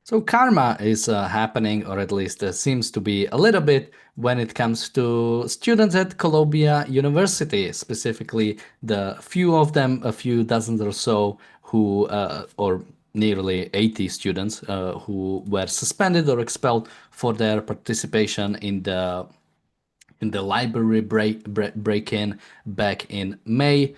So karma is happening, or at least seems to be a little bit when it comes to students at Columbia University, specifically the few of them, a few dozens or so, who, or nearly 80 students, who were suspended or expelled for their participation in the library break-in back in May.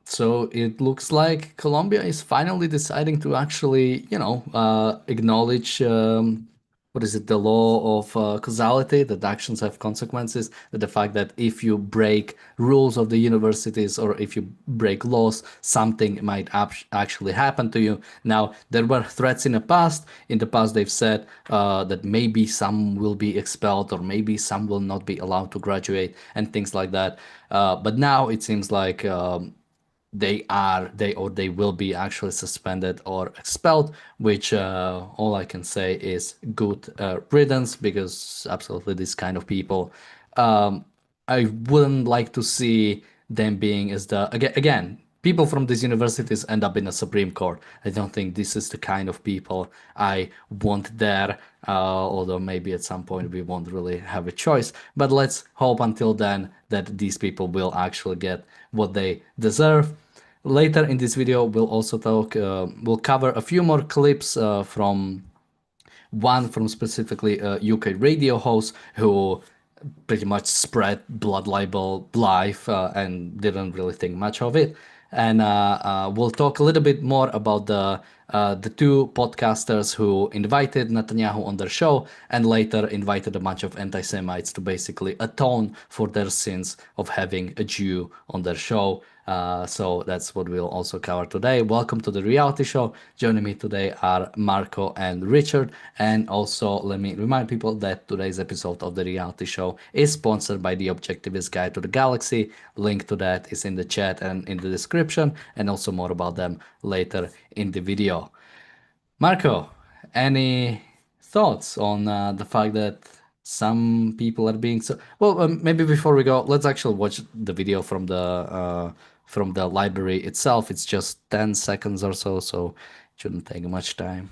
So it looks like Colombia is finally deciding to actually, acknowledge what is it, the law of causality, that actions have consequences, that the fact that if you break rules of the universities or if you break laws, something might actually happen to you. Now, there were threats in the past. In the past, they've said that maybe some will be expelled or maybe some will not be allowed to graduate and things like that. But now it seems like they will be actually suspended or expelled, which all I can say is good riddance, because absolutely these kind of people, um, I wouldn't like to see them being as the again people from these universities end up in a Supreme Court. I don't think this is the kind of people I want there. Although maybe at some point we won't really have a choice. But let's hope until then that these people will actually get what they deserve. Later in this video, we'll also we'll cover a few more clips from one from specifically a UK radio host who pretty much spread blood libel live and didn't really think much of it. And we'll talk a little bit more about the two podcasters who invited Netanyahu on their show and later invited a bunch of anti-Semites to basically atone for their sins of having a Jew on their show. So that's what we'll also cover today. Welcome to the reality show. Joining me today are Marco and Richard. And also, let me remind people that today's episode of the reality show is sponsored by the Objectivist Guide to the Galaxy. Link to that is in the chat and in the description, and also more about them later in the video. Marco, any thoughts on the fact that some people are being so well? Maybe before we go, let's actually watch the video from the library itself. It's just 10 seconds or so, so it shouldn't take much time.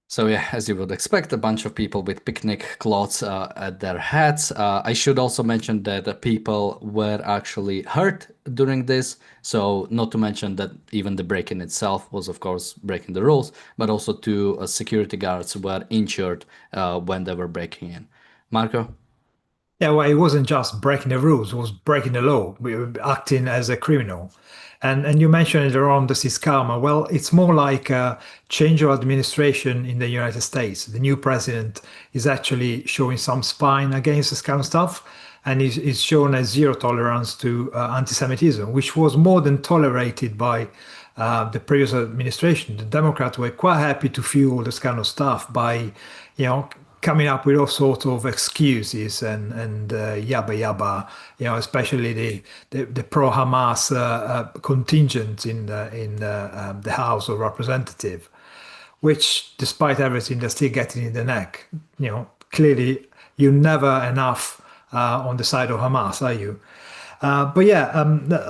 So yeah, as you would expect, a bunch of people with picnic cloths at their hats. I should also mention that people were actually hurt during this. So not to mention that even the break-in itself was, of course, breaking the rules, but also two security guards were injured when they were breaking in. Marco? Yeah, well, it wasn't just breaking the rules, it was breaking the law, we were acting as a criminal. And you mentioned it around this is karma. Well, it's more like a change of administration in the United States. The new president is actually showing some spine against this kind of stuff, and is shown as zero tolerance to anti-Semitism, which was more than tolerated by the previous administration. The Democrats were quite happy to fuel this kind of stuff by, you know, coming up with all sorts of excuses and yabba yabba, especially the pro-Hamas contingent in the House of Representatives, which, despite everything, they're still getting in the neck. Clearly, you're never enough on the side of Hamas, are you? But yeah,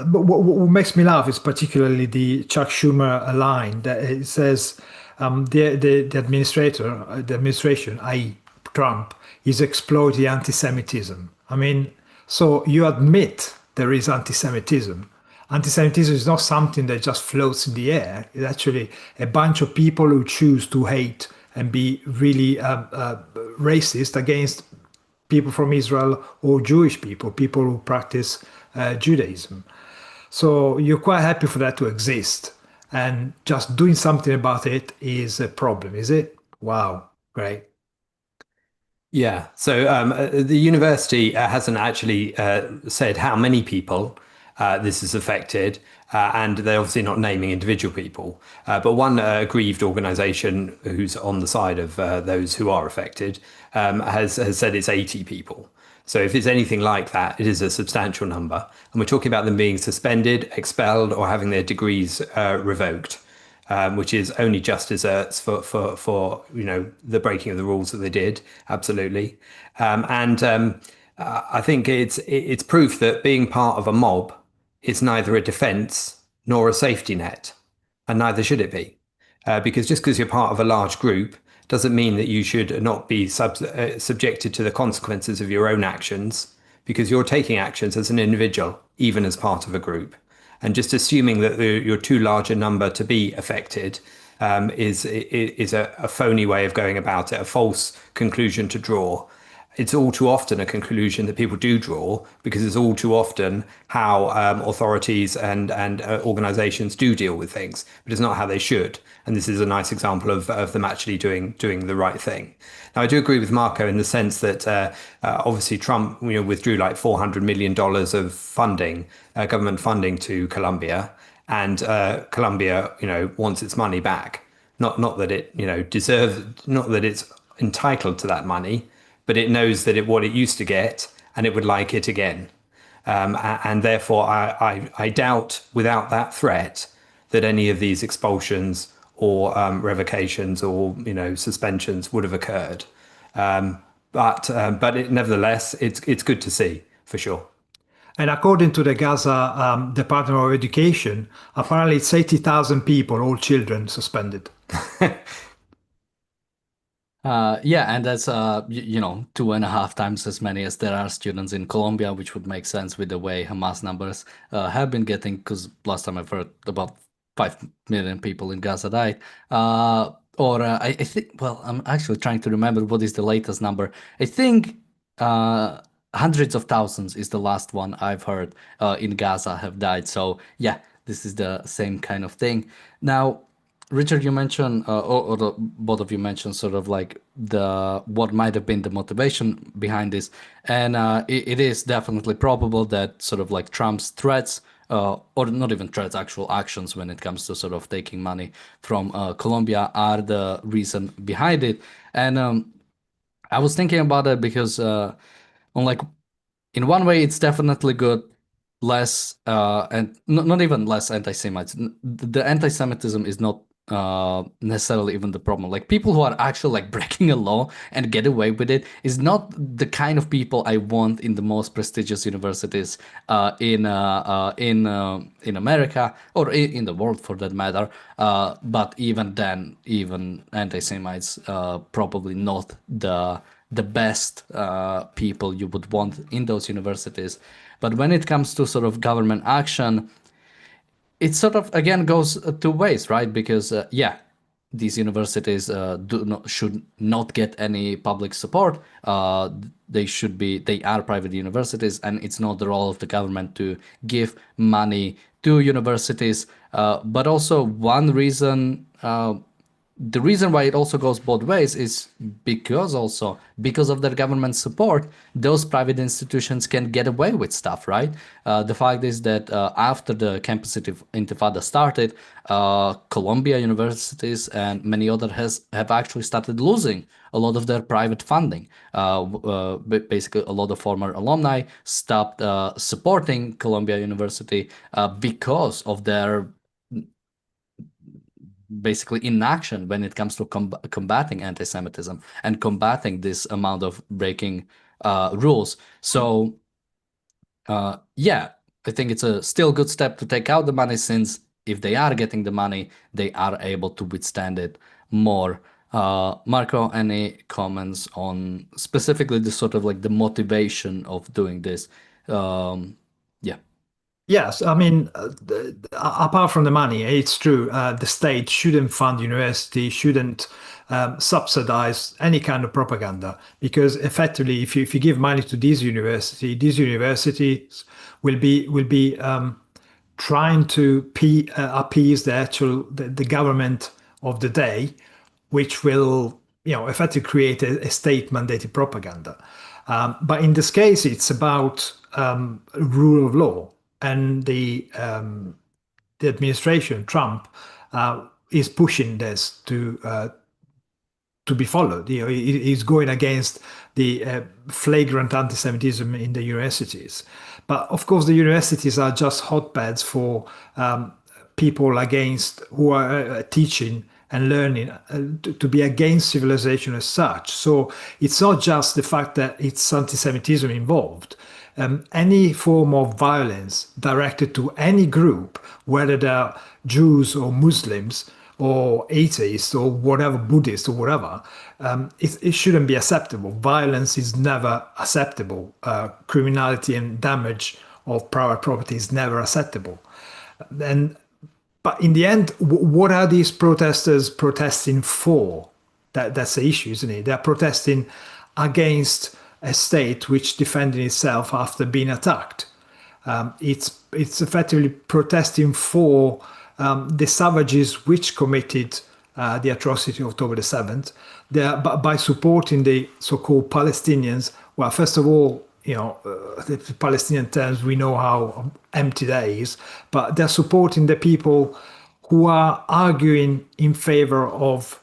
but what makes me laugh is particularly the Chuck Schumer line that it says the administration, i.e. Trump, is exploiting anti-Semitism. I mean, so you admit there is anti-Semitism. Anti-Semitism is not something that just floats in the air. It's actually a bunch of people who choose to hate and be really racist against people from Israel or Jewish people, people who practice Judaism. So you're quite happy for that to exist. And just doing something about it is a problem, is it? Wow, great. Yeah, so the university hasn't actually said how many people this has affected, and they're obviously not naming individual people. But one aggrieved organisation who's on the side of those who are affected has said it's 80 people. So if it's anything like that, it is a substantial number. And we're talking about them being suspended, expelled, or having their degrees revoked. which is only just desserts for the breaking of the rules that they did. Absolutely, and I think it's proof that being part of a mob is neither a defense nor a safety net, and neither should it be. Because just because you're part of a large group doesn't mean that you should not be subjected to the consequences of your own actions, because you're taking actions as an individual, even as part of a group. And just assuming that you're too large a number to be affected is a phony way of going about it, a false conclusion to draw. It's all too often a conclusion that people do draw, because it's all too often how authorities and organizations do deal with things, but it's not how they should. And this is a nice example of them actually doing the right thing. Now, I do agree with Marco in the sense that obviously Trump withdrew like $400 million of funding, government funding to Colombia, and Colombia wants its money back. Not that it deserves, not that it's entitled to that money, but it knows that what it used to get, and it would like it again. And therefore, I doubt, without that threat, that any of these expulsions or revocations or suspensions would have occurred. But nevertheless, it's good to see for sure. And according to the Gaza Department of Education, apparently it's 80,000 people, all children, suspended. Yeah, and that's 2.5 times as many as there are students in Colombia, which would make sense with the way Hamas numbers have been getting, because last time I've heard about 5 million people in Gaza died. I think, well, I'm actually trying to remember what is the latest number. I think hundreds of thousands is the last one I've heard in Gaza have died. So yeah, this is the same kind of thing. Now, Richard, you mentioned, both of you mentioned sort of like what might have been the motivation behind this, and it is definitely probable that sort of like Trump's threats, or not even threats, actual actions when it comes to sort of taking money from Colombia are the reason behind it. And I was thinking about it because, on like, in one way, it's definitely good, less and not even less anti-Semites. The anti-Semitism is not necessarily even the problem. Like, people who are actually like breaking a law and get away with it is not the kind of people I want in the most prestigious universities in America, or in the world for that matter. But even then, even anti-Semites probably not the best people you would want in those universities. But when it comes to sort of government action, it sort of again goes two ways, right? Because yeah, these universities should not get any public support. They are private universities, and it's not the role of the government to give money to universities. But also one reason. The reason why it also goes both ways is because of their government support, those private institutions can get away with stuff, right? The fact is that after the campus intifada started, Columbia universities and many others have actually started losing a lot of their private funding. Basically, a lot of former alumni stopped supporting Columbia University because of their basically inaction when it comes to combating anti-Semitism and combating this amount of breaking rules. So yeah, I think it's a still good step to take out the money, since if they are getting the money, they are able to withstand it more. Marco, any comments on specifically the sort of like the motivation of doing this? Yeah. Yes, I mean, apart from the money, it's true. The state shouldn't fund university, shouldn't subsidize any kind of propaganda, because effectively, if you give money to these universities will be trying to appease the government of the day, which will effectively create a state-mandated propaganda. But in this case, it's about rule of law, and the administration, Trump, is pushing this to be followed. He's going against the flagrant anti-Semitism in the universities. But of course, the universities are just hotbeds for people against who are teaching and learning to be against civilization as such. So it's not just the fact that it's anti-Semitism involved. Any form of violence directed to any group, whether they're Jews or Muslims or atheists or whatever, Buddhists or whatever, it shouldn't be acceptable. Violence is never acceptable. Criminality and damage of private property is never acceptable. But in the end, what are these protesters protesting for? That's the issue, isn't it? They're protesting against a state which defended itself after being attacked. It's effectively protesting for the savages which committed the atrocity of October the 7th. By supporting the so-called Palestinians. Well, first of all, the Palestinian terms, we know how empty that is, but they're supporting the people who are arguing in favor of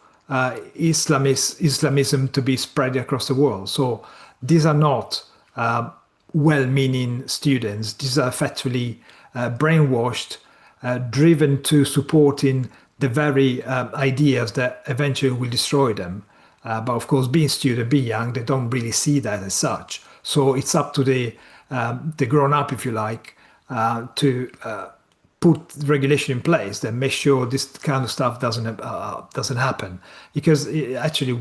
Islamism to be spread across the world. So these are not well-meaning students. These are effectively brainwashed, driven to supporting the very ideas that eventually will destroy them. But of course, being student, being young, they don't really see that as such. So it's up to the grown-up, if you like, to put regulation in place that make sure this kind of stuff doesn't happen. Because actually,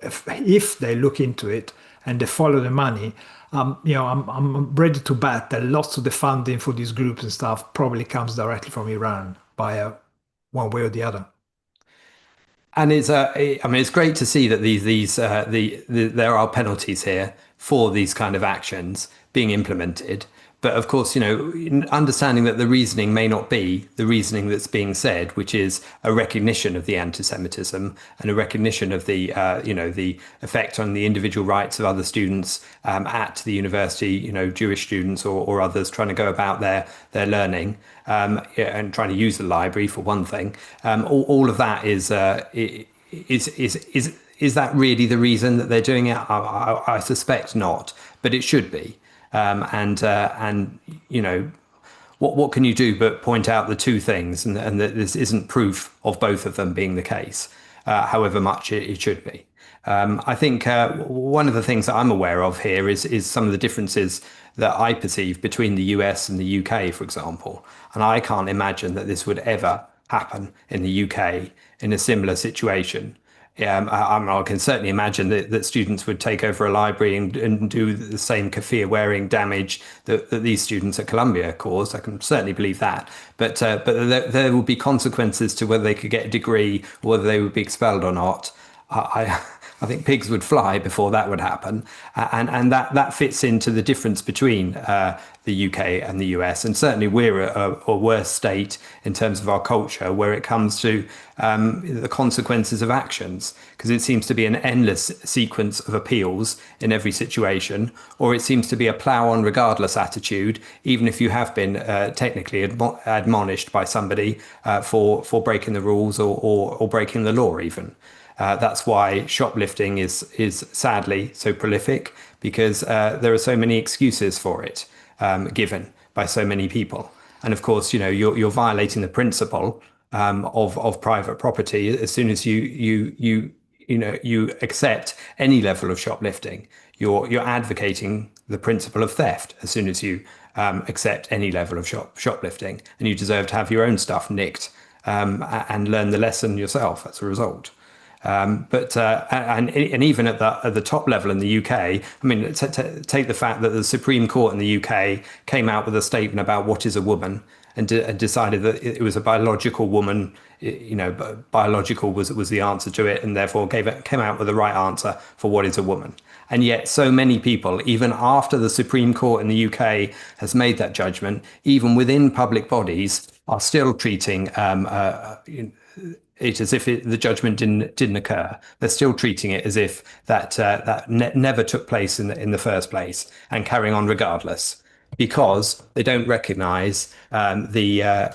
if they look into it and they follow the money, I'm ready to bet that lots of the funding for these groups and stuff probably comes directly from Iran by one way or the other. And it's great to see that there are penalties here for these kind of actions being implemented. But of course, understanding that the reasoning may not be the reasoning that's being said, which is a recognition of the anti-Semitism and a recognition of the effect on the individual rights of other students at the university, Jewish students or others trying to go about their learning and trying to use the library for one thing. All of that is that really the reason that they're doing it? I suspect not, but it should be. What can you do but point out the two things and that this isn't proof of both of them being the case, however much it should be. I think one of the things that I'm aware of here is some of the differences that I perceive between the US and the UK, for example. And I can't imagine that this would ever happen in the UK in a similar situation. I can certainly imagine that students would take over a library and do the same keffiyeh-wearing damage that these students at Columbia caused. I can certainly believe that. But there will be consequences to whether they could get a degree or whether they would be expelled or not. I think pigs would fly before that would happen. And that fits into the difference between the UK and the US. And certainly we're a worse state in terms of our culture where it comes to the consequences of actions, because it seems to be an endless sequence of appeals in every situation, or it seems to be a plow on regardless attitude, even if you have been technically admonished by somebody for breaking the rules or breaking the law even. That's why shoplifting is sadly so prolific, because there are so many excuses for it given by so many people. And of course, you're violating the principle of private property as soon as you accept any level of shoplifting. You're advocating the principle of theft as soon as you accept any level of shoplifting, and you deserve to have your own stuff nicked and learn the lesson yourself as a result. And even at the top level in the UK, I mean, take the fact that the Supreme Court in the UK came out with a statement about what is a woman and decided that it was a biological woman. Biological was the answer to it, and therefore came out with the right answer for what is a woman. And yet so many people, even after the Supreme Court in the UK has made that judgment, even within public bodies, are still treating it as if the judgment didn't occur. They're still treating it as if that never took place in the first place, and carrying on regardless, because they don't recognise the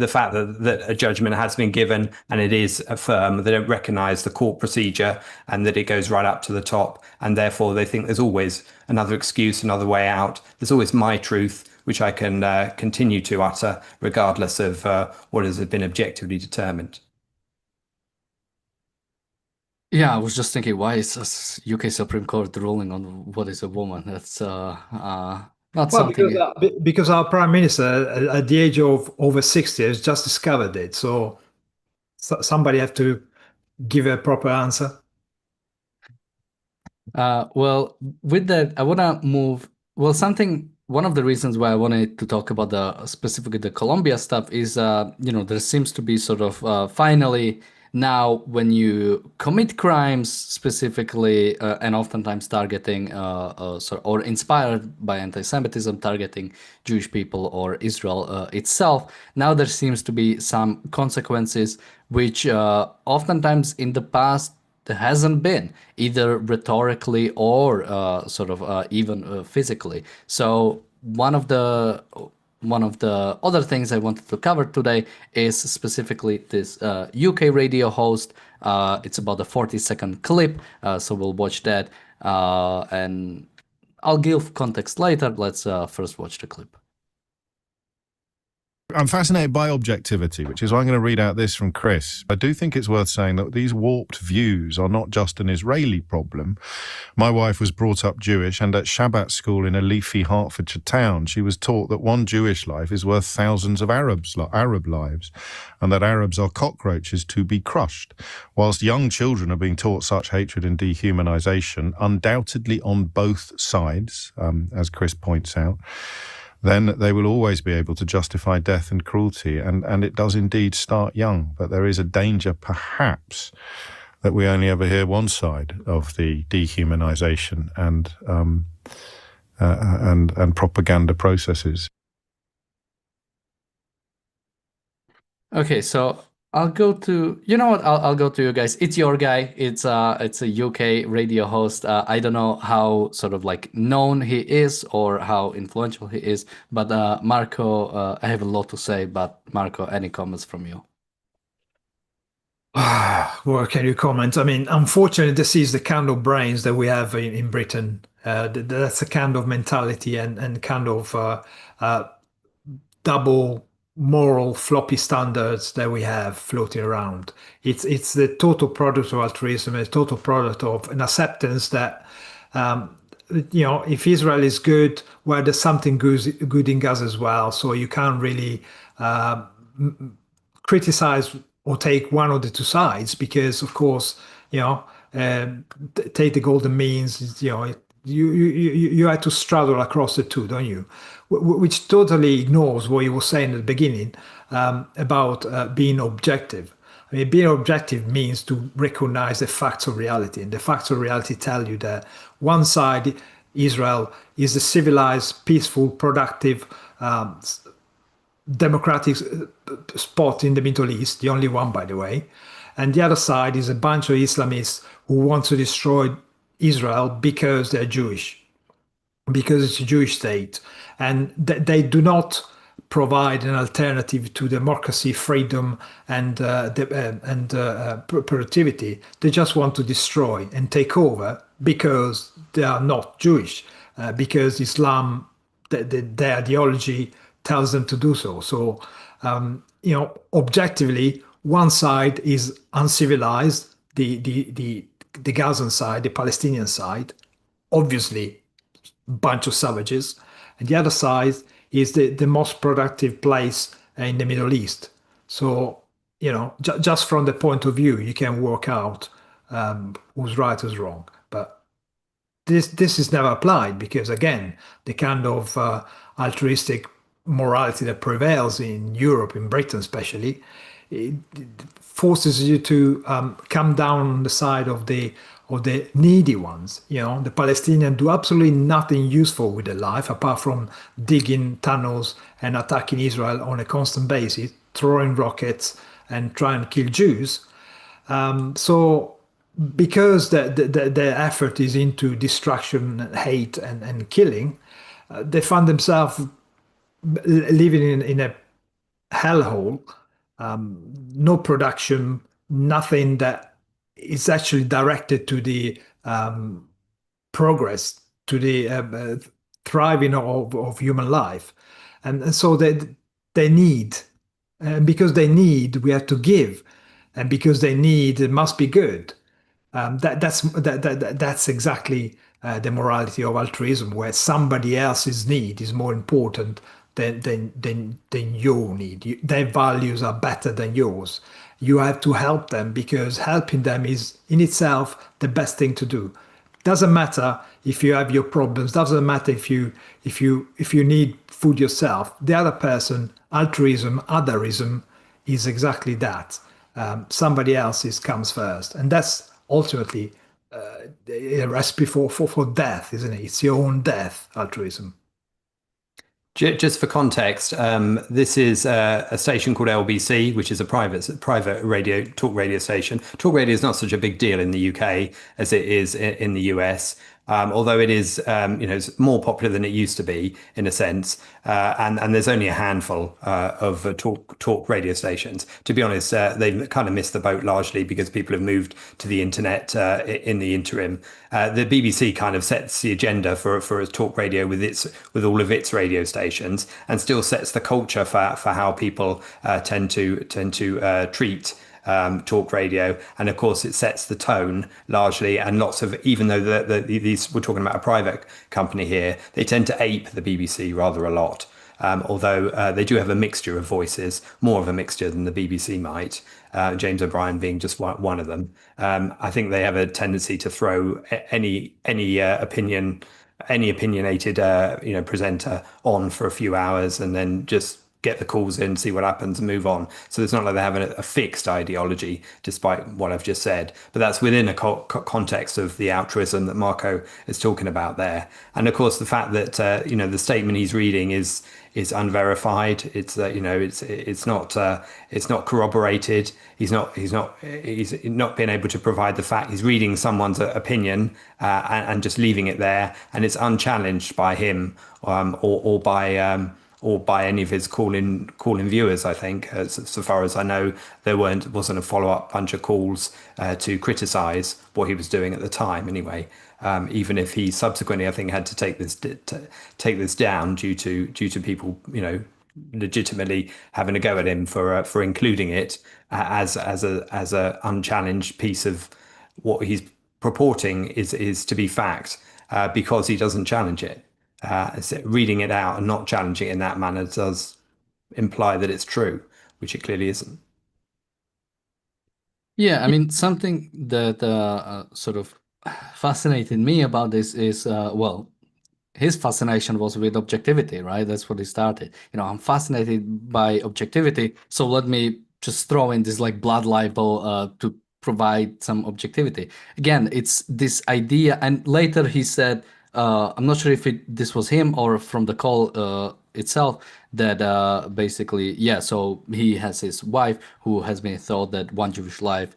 fact that a judgment has been given and it is firm. They don't recognise the court procedure and that it goes right up to the top, and therefore they think there's always another excuse, another way out. There's always my truth which I can continue to utter regardless of what has been objectively determined. Yeah, I was just thinking, why is this UK Supreme Court ruling on what is a woman? That's not Well, something. because our prime minister at the age of over 60 has just discovered it. So, somebody have to give a proper answer. Well, with that, I want to move. Well, one of the reasons why I wanted to talk about specifically the Colombia stuff is, there seems to be sort of finally now when you commit crimes specifically and oftentimes targeting or inspired by anti-Semitism, targeting Jewish people or Israel itself, now there seems to be some consequences which oftentimes in the past there hasn't been, either rhetorically or even physically. So one of the other things I wanted to cover today is specifically this UK radio host. It's about a 40-second clip, so we'll watch that, and I'll give context later. Let's first watch the clip. I'm fascinated by objectivity, which is why I'm going to read out this from Chris. I do think it's worth saying that these warped views are not just an Israeli problem. My wife was brought up Jewish, and at Shabbat school in a leafy Hertfordshire town, she was taught that one Jewish life is worth thousands of Arab lives, and that Arabs are cockroaches to be crushed. Whilst young children are being taught such hatred and dehumanization, undoubtedly on both sides, as Chris points out, then they will always be able to justify death and cruelty. And it does indeed start young, but there is a danger perhaps that we only ever hear one side of the dehumanization and propaganda processes. Okay, so I'll go to, I'll go to you guys. It's your guy. It's a UK radio host. I don't know how sort of like known he is or how influential he is, but Marco, I have a lot to say, but Marco, any comments from you? Well, can you comment? I mean, unfortunately, this is the kind of brains that we have in Britain. That's the kind of mentality and kind of double moral floppy standards that we have floating around. It's the total product of altruism, a total product of an acceptance that if Israel is good, well, there's something good in Gaza as well. So you can't really criticize or take one of the two sides because, of course, take the golden means. You had to straddle across the two, don't you? Which totally ignores what you were saying at the beginning about being objective. I mean, being objective means to recognize the facts of reality, and the facts of reality tell you that one side, Israel, is a civilized, peaceful, productive, democratic spot in the Middle East, the only one, by the way. And the other side is a bunch of Islamists who want to destroy Israel because they're Jewish, because it's a Jewish state. And they do not provide an alternative to democracy, freedom, and productivity. They just want to destroy and take over because they are not Jewish, because Islam, their ideology tells them to do so. So, objectively, one side is uncivilized, the Gazan side, the Palestinian side, obviously bunch of savages, and the other side is the most productive place in the Middle East. So, just from the point of view, you can work out who's right, who's wrong. But this is never applied because, again, the kind of altruistic morality that prevails in Europe, in Britain especially, it forces you to come down on the side of the needy ones. The Palestinians do absolutely nothing useful with their life apart from digging tunnels and attacking Israel on a constant basis, throwing rockets and trying to kill Jews. So because the effort is into destruction, hate, and killing, they find themselves living in a hellhole, no production, nothing that is actually directed to the progress, to the thriving of human life. And so they need, and because they need, we have to give, and because they need, it must be good. That's exactly the morality of altruism, where somebody else's need is more important than your need. Their values are better than yours. You have to help them because helping them is in itself the best thing to do. Doesn't matter if you have your problems. Doesn't matter if you need food yourself. The other person, altruism, otherism, is exactly that. Somebody else's comes first, and that's ultimately a recipe for death, isn't it? It's your own death, altruism. Just for context, this is a station called LBC, which is a private radio talk radio station. Talk radio is not such a big deal in the UK as it is in the US. Although it is, it's more popular than it used to be in a sense, and there's only a handful of talk radio stations. To be honest, they've kind of missed the boat largely because people have moved to the internet in the interim. The BBC kind of sets the agenda for a talk radio with all of its radio stations, and still sets the culture for how people tend to treat talk radio, and of course it sets the tone largely. And lots of, even though these, we're talking about a private company here, they tend to ape the BBC rather a lot. Although they do have a mixture of voices, more of a mixture than the BBC might. James O'Brien being just one of them. I think they have a tendency to throw any opinionated presenter on for a few hours and then just get the calls in, see what happens, and move on. So it's not like they have a fixed ideology, despite what I've just said. But that's within a context of the altruism that Marco is talking about there. And of course, the fact that the statement he's reading is unverified. It's it's not corroborated. He's not being able to provide the fact. He's reading someone's opinion and just leaving it there, and it's unchallenged by him or by any of his call-in viewers. I think, so far as I know, there wasn't a follow-up bunch of calls to criticise what he was doing at the time. Anyway, even if he subsequently, I think, had to take this down due to people, legitimately having a go at him for including it as a unchallenged piece of what he's purporting is to be fact, because he doesn't challenge it. So reading it out and not challenging it in that manner does imply that it's true, which it clearly isn't. Yeah, I mean, something that sort of fascinated me about this is, his fascination was with objectivity, right? That's what he started. I'm fascinated by objectivity, so let me just throw in this like blood libel to provide some objectivity. Again, it's this idea, and later he said, I'm not sure if this was him or from the call itself, that basically, yeah, so he has his wife who has been thought that one Jewish life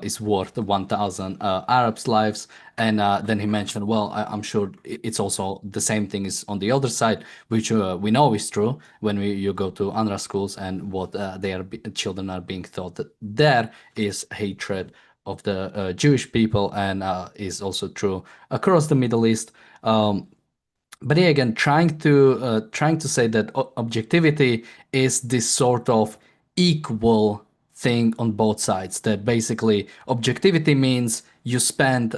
is worth 1,000 Arabs' lives. And then he mentioned, well, I'm sure it's also the same thing is on the other side, which we know is true when you go to UNRWA schools, and what children are being taught, that there is hatred of the Jewish people, and is also true across the Middle East. But yeah, again, trying to say that objectivity is this sort of equal thing on both sides. That basically objectivity means you spend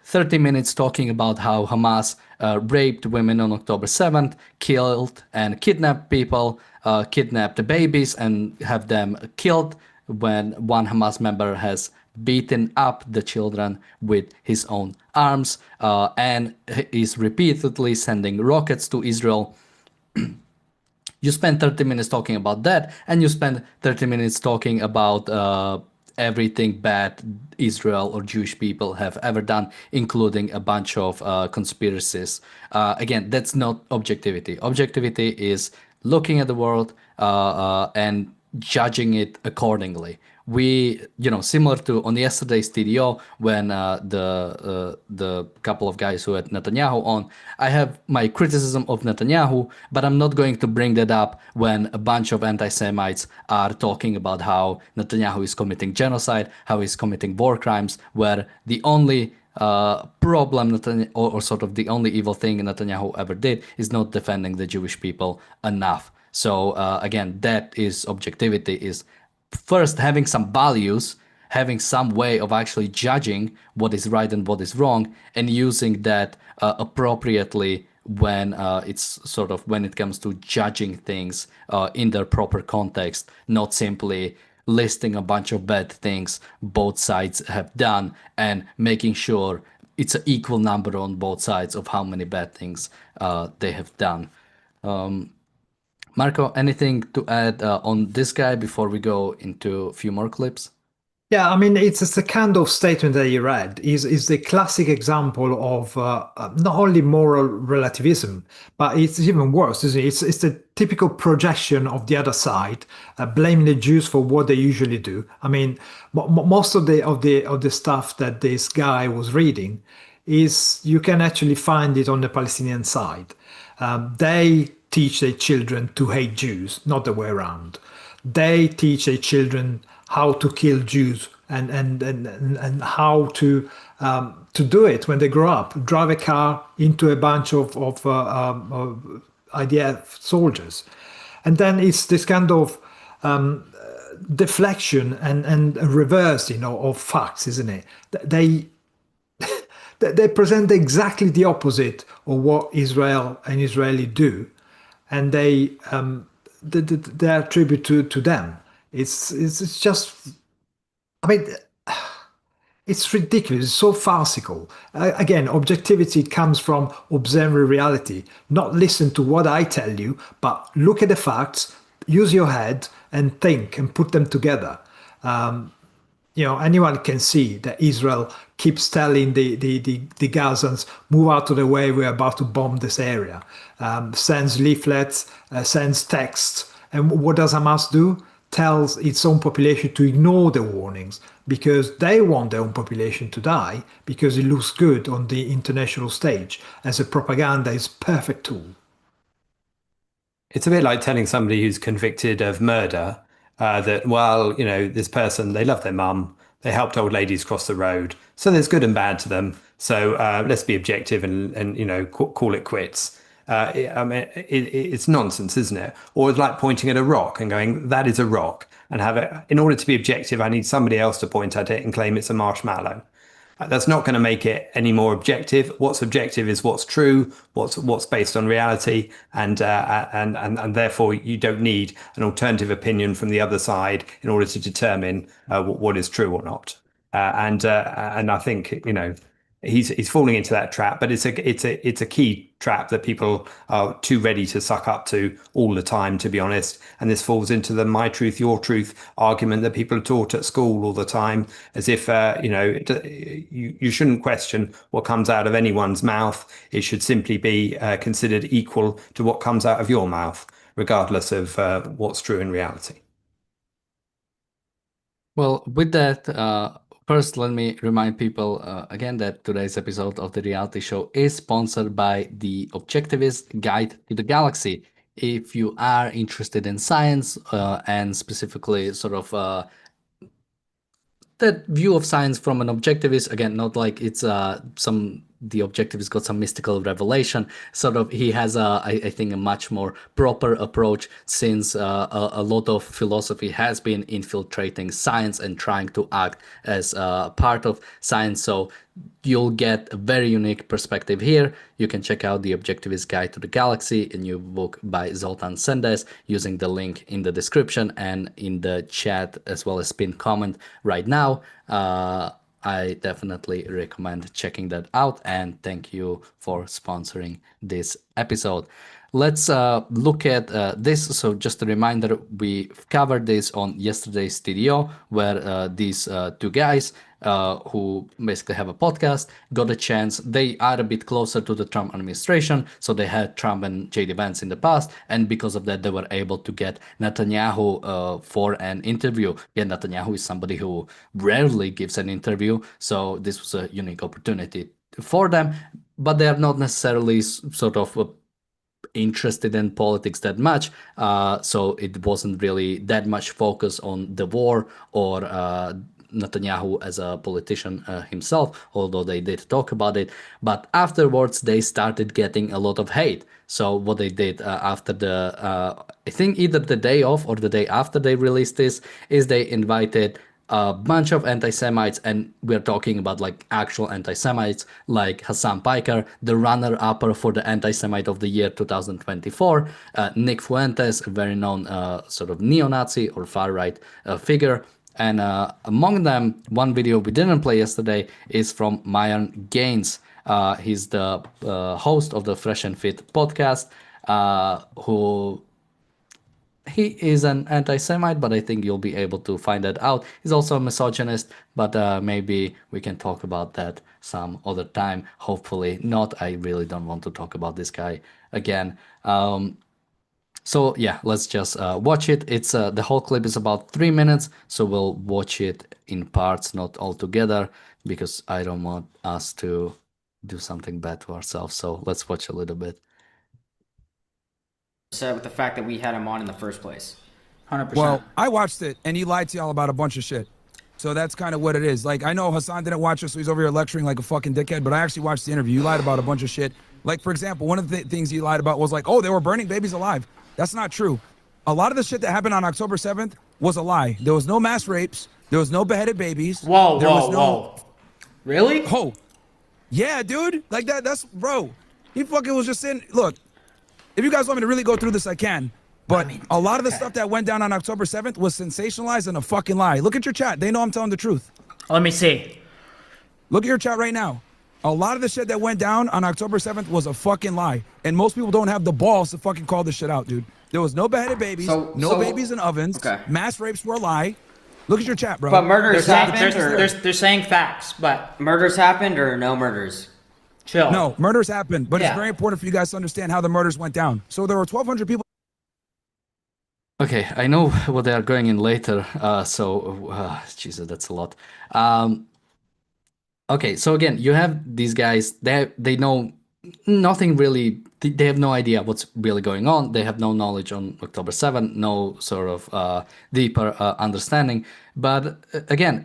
30 minutes talking about how Hamas raped women on October 7th, killed and kidnapped people, kidnapped the babies and have them killed, when one Hamas member has beaten up the children with his own arms and is repeatedly sending rockets to Israel. You spend 30 minutes talking about that, and you spend 30 minutes talking about everything bad Israel or Jewish people have ever done, including a bunch of conspiracies. Again, that's not objectivity. Objectivity is looking at the world and judging it accordingly. We, similar to on yesterday's TDO, when the couple of guys who had Netanyahu on, I have my criticism of Netanyahu, but I'm not going to bring that up when a bunch of anti-Semites are talking about how Netanyahu is committing genocide, how he's committing war crimes, where the only problem or sort of the only evil thing Netanyahu ever did is not defending the Jewish people enough. So again, that is objectivity, is first having some values, having some way of actually judging what is right and what is wrong, and using that appropriately when it's sort of when it comes to judging things in their proper context, not simply listing a bunch of bad things both sides have done and making sure it's an equal number on both sides of how many bad things they have done. Marco, anything to add on this guy before we go into a few more clips? Yeah, I mean, it's the kind of statement that you read is the classic example of not only moral relativism, but it's even worse, isn't it? It's the typical projection of the other side, blaming the Jews for what they usually do. I mean, most of the stuff that this guy was reading is you can actually find it on the Palestinian side. They teach their children to hate Jews, not the way around. They teach their children how to kill Jews and how to do it when they grow up. Drive a car into a bunch of IDF soldiers, and then it's this kind of deflection and reversing of facts, isn't it? They present exactly the opposite of what Israel and Israeli do, and they attribute to them. It's just, I mean, it's ridiculous. It's so farcical. Again, objectivity comes from observing reality. Not listen to what I tell you, but look at the facts, use your head, and think and put them together. Anyone can see that Israel keeps telling the Gazans, move out of the way, we're about to bomb this area. Sends leaflets, sends texts. And what does Hamas do? Tells its own population to ignore the warnings because they want their own population to die because it looks good on the international stage as a propaganda is perfect tool. It's a bit like telling somebody who's convicted of murder that, well, this person, they love their mum, they helped old ladies cross the road, so there's good and bad to them. So let's be objective and call it quits. I mean, it's nonsense, isn't it? Or it's like pointing at a rock and going, that is a rock, and have it. In order to be objective, I need somebody else to point at it and claim it's a marshmallow. That's not going to make it any more objective. What's objective is what's true, what's based on reality, and therefore you don't need an alternative opinion from the other side in order to determine what is true or not. And I think he's falling into that trap, but it's a key trap that people are too ready to suck up to all the time, to be honest. And this falls into the my truth, your truth argument that people are taught at school all the time, as if you shouldn't question what comes out of anyone's mouth. It should simply be considered equal to what comes out of your mouth, regardless of what's true in reality. Well, with that, first, let me remind people again that today's episode of the reality show is sponsored by the Objectivist Guide to the Galaxy. If you are interested in science and specifically sort of that view of science from an objectivist, again, not like it's the objectivist got some mystical revelation. Sort of, he has I think a much more proper approach, since a lot of philosophy has been infiltrating science and trying to act as part of science. So you'll get a very unique perspective here. You can check out the Objectivist Guide to the Galaxy, a new book by Zoltan Sendes, using the link in the description and in the chat, as well as pinned comment right now. I definitely recommend checking that out, and thank you for sponsoring this episode. Let's look at this. So just a reminder, we covered this on yesterday's TDO, where these two guys who basically have a podcast got a chance. They are a bit closer to the Trump administration, so they had Trump and JD Vance in the past, and because of that they were able to get Netanyahu for an interview. Again, Netanyahu is somebody who rarely gives an interview, so this was a unique opportunity for them, but they are not necessarily sort of interested in politics that much, so it wasn't really that much focus on the war or Netanyahu as a politician himself, although they did talk about it. But afterwards, they started getting a lot of hate. So what they did after I think either the day off or the day after they released this, is they invited a bunch of anti-Semites, and we're talking about like actual anti-Semites, like Hassan Piker, the runner-upper for the Anti-Semite of the Year 2024, Nick Fuentes, a very known sort of neo-Nazi or far-right figure. And among them, one video we didn't play yesterday is from Myron Gaines. He's the host of the Fresh and Fit podcast, who he is an anti-Semite, but I think you'll be able to find that out. He's also a misogynist, but maybe we can talk about that some other time. Hopefully not. I really don't want to talk about this guy again. So yeah, let's just watch it. It's the whole clip is about 3 minutes, so we'll watch it in parts, not all together, because I don't want us to do something bad to ourselves. So let's watch a little bit. With the fact that we had him on in the first place. 100%. Well, I watched it, and he lied to y'all about a bunch of shit. So that's kind of what it is. Like, I know Hassan didn't watch it, so he's over here lecturing like a fucking dickhead, but I actually watched the interview. You lied about a bunch of shit. Like, for example, one of the things he lied about was like, oh, they were burning babies alive. That's not true. A lot of the shit that happened on October 7th was a lie. There was no mass rapes. There was no beheaded babies. Whoa. Really? Oh, yeah, dude. Like that's, bro. He fucking was just saying, look, if you guys want me to really go through this, I can. But a lot of the stuff that went down on October 7th was sensationalized and a fucking lie. Look at your chat. They know I'm telling the truth. Let me see. Look at your chat right now. A lot of the shit that went down on October 7th was a fucking lie. And most people don't have the balls to fucking call this shit out, dude. There was no beheaded babies, no babies in ovens. Okay. Mass rapes were a lie. Look at your chat, bro. But murders happened? They're saying facts, but Murders happened or no murders? chill. No, murders happened, but Yeah. it's very important for you guys to understand how the murders went down. So there were 1,200 people. Okay, I know what they are going in later. Jesus, that's a lot. Okay, so again, you have these guys. They know nothing really. They have no idea what's really going on. They have no knowledge on October 7th, no sort of deeper understanding. But again,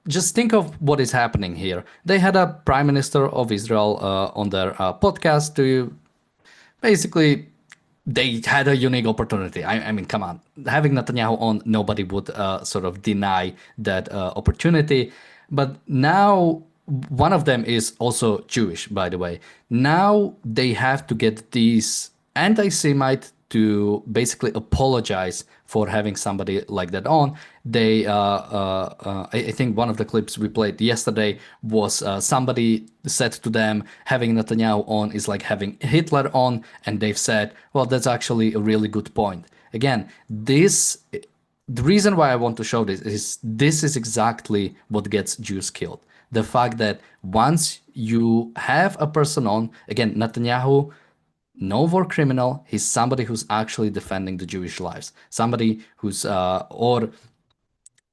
just think of what is happening here. They had a prime minister of Israel on their podcast to basically. They had a unique opportunity. I mean, come on. Having Netanyahu on, nobody would sort of deny that opportunity. But now, one of them is also Jewish, by the way. Now they have to get these anti-Semite to basically apologize for having somebody like that on. They, I think one of the clips we played yesterday was somebody said to them, having Netanyahu on is like having Hitler on, and they've said, well, that's actually a really good point. Again, the reason why I want to show this is exactly what gets Jews killed. The fact that once you have a person on, again, Netanyahu, no war criminal, he's somebody who's actually defending the Jewish lives, somebody who's or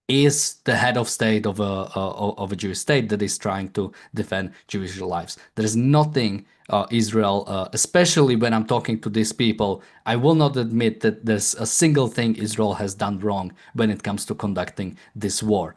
is the head of state of a Jewish state that is trying to defend Jewish lives. There is nothing Israel, especially when I'm talking to these people, I will not admit that there's a single thing Israel has done wrong when it comes to conducting this war.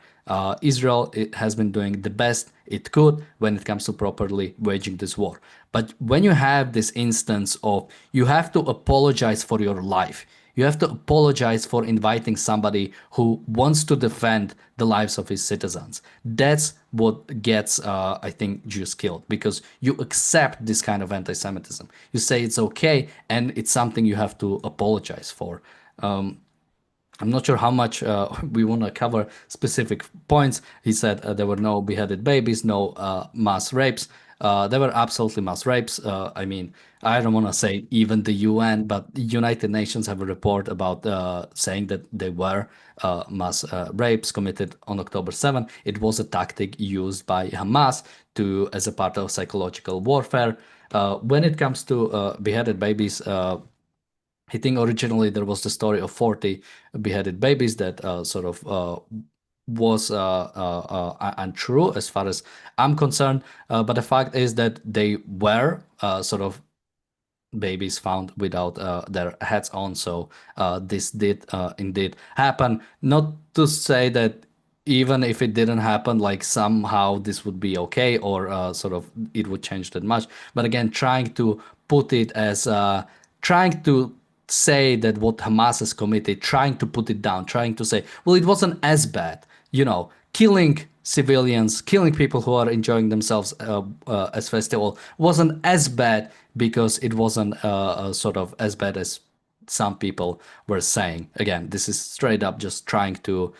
Israel has been doing the best it could when it comes to properly waging this war. But when you have this instance of you have to apologize for your life, you have to apologize for inviting somebody who wants to defend the lives of his citizens. That's what gets, I think, Jews killed, because you accept this kind of anti-Semitism. You say it's okay, and it's something you have to apologize for. I'm not sure how much we want to cover specific points. He said there were no beheaded babies, no mass rapes. There were absolutely mass rapes. I mean, I don't want to say even the UN, but the United Nations have a report about saying that there were mass rapes committed on October 7th. It was a tactic used by Hamas as a part of psychological warfare. When it comes to beheaded babies, I think originally there was the story of 40 beheaded babies that sort of was untrue as far as I'm concerned. But the fact is that they were sort of babies found without their heads on. So this did indeed happen. Not to say that even if it didn't happen, like somehow this would be okay, or sort of it would change that much. But again, trying to put it as trying to say that what Hamas has committed, trying to put it down, trying to say, well, it wasn't as bad, killing civilians, killing people who are enjoying themselves as festival wasn't as bad because it wasn't sort of as bad as some people were saying. Again, this is straight up just trying to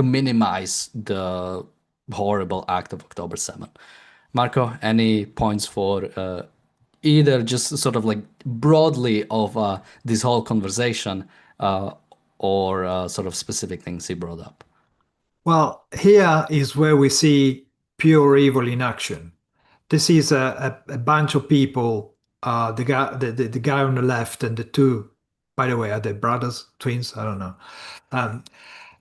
minimize the horrible act of October 7th. Marco, any points for either just sort of like broadly of this whole conversation or sort of specific things he brought up? Well, here is where we see pure evil in action. This is a bunch of people, the guy on the left and the two, by the way, are they brothers, twins? I don't know.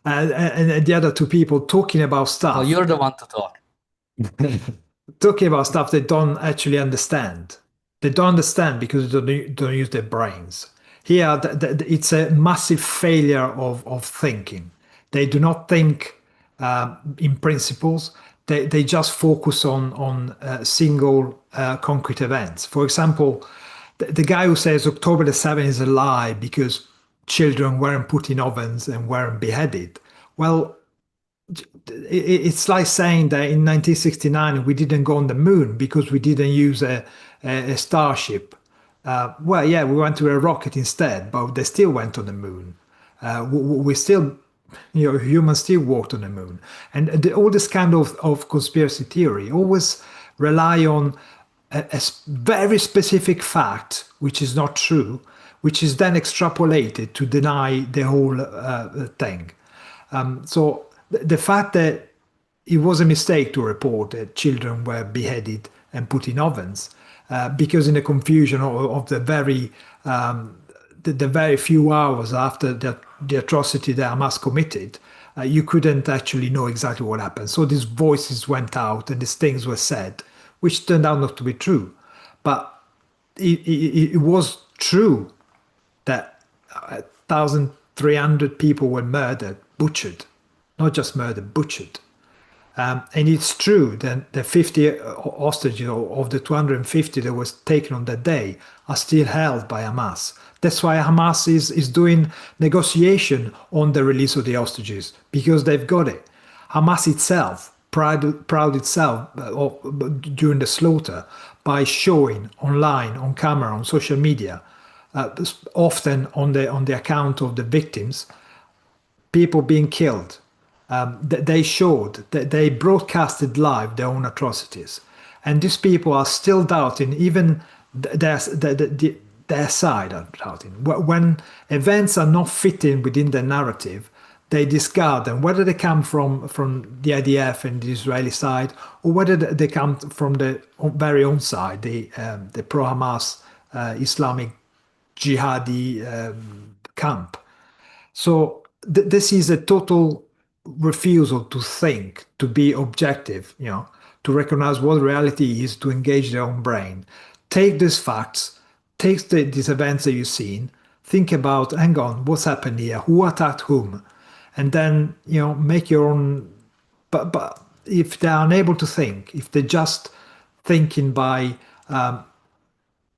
And the other two people talking about stuff. Well, you're the one to talk. Talking about stuff they don't actually understand. They don't understand because they don't use their brains. Here, it's a massive failure of thinking. They do not think in principles. They just focus on single concrete events. For example, the guy who says October the 7th is a lie because children weren't put in ovens and weren't beheaded. Well, it's like saying that in 1969 we didn't go on the moon because we didn't use a starship. Well, yeah, we went to a rocket instead, but they still went on the moon. We still, humans still walked on the moon. And all this kind of conspiracy theory always rely on a very specific fact, which is not true, which is then extrapolated to deny the whole thing. So the fact that it was a mistake to report that children were beheaded and put in ovens, because in the confusion of the very few hours after the atrocity that Hamas committed, you couldn't actually know exactly what happened. So these voices went out and these things were said, which turned out not to be true. But it was true that 1,300 people were murdered, butchered, not just murdered, butchered. And it's true that the 50 hostages of the 250 that was taken on that day are still held by Hamas. That's why Hamas is doing negotiation on the release of the hostages, because they've got it. Hamas itself proud itself during the slaughter by showing online, on camera, on social media, often on the account of the victims, people being killed. They showed that they broadcasted live their own atrocities, and these people are still doubting even their side are doubting. When events are not fitting within the narrative, they discard them, whether they come from the IDF and the Israeli side, or whether they come from the very own side, the pro-Hamas Islamic jihadi camp. So this is a total refusal to think, to be objective, to recognize what reality is, to engage their own brain. Take these facts, take these events that you've seen, think about, hang on, what's happened here, who attacked whom, and then make your own. But if they're unable to think, if they're just thinking by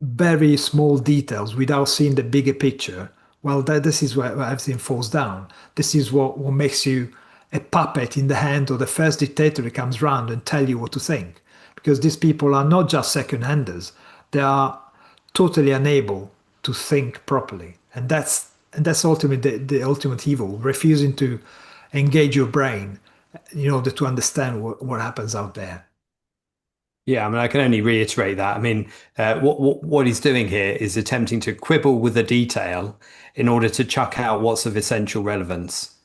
very small details without seeing the bigger picture, well, this is where everything falls down. This is what makes you a puppet in the hand of the first dictator who comes round and tell you what to think. Because these people are not just second-handers; they are totally unable to think properly, and that's ultimately the ultimate evil: refusing to engage your brain in order to understand what happens out there. Yeah, I mean, I can only reiterate that. I mean, what he's doing here is attempting to quibble with the detail in order to chuck out what's of essential relevance.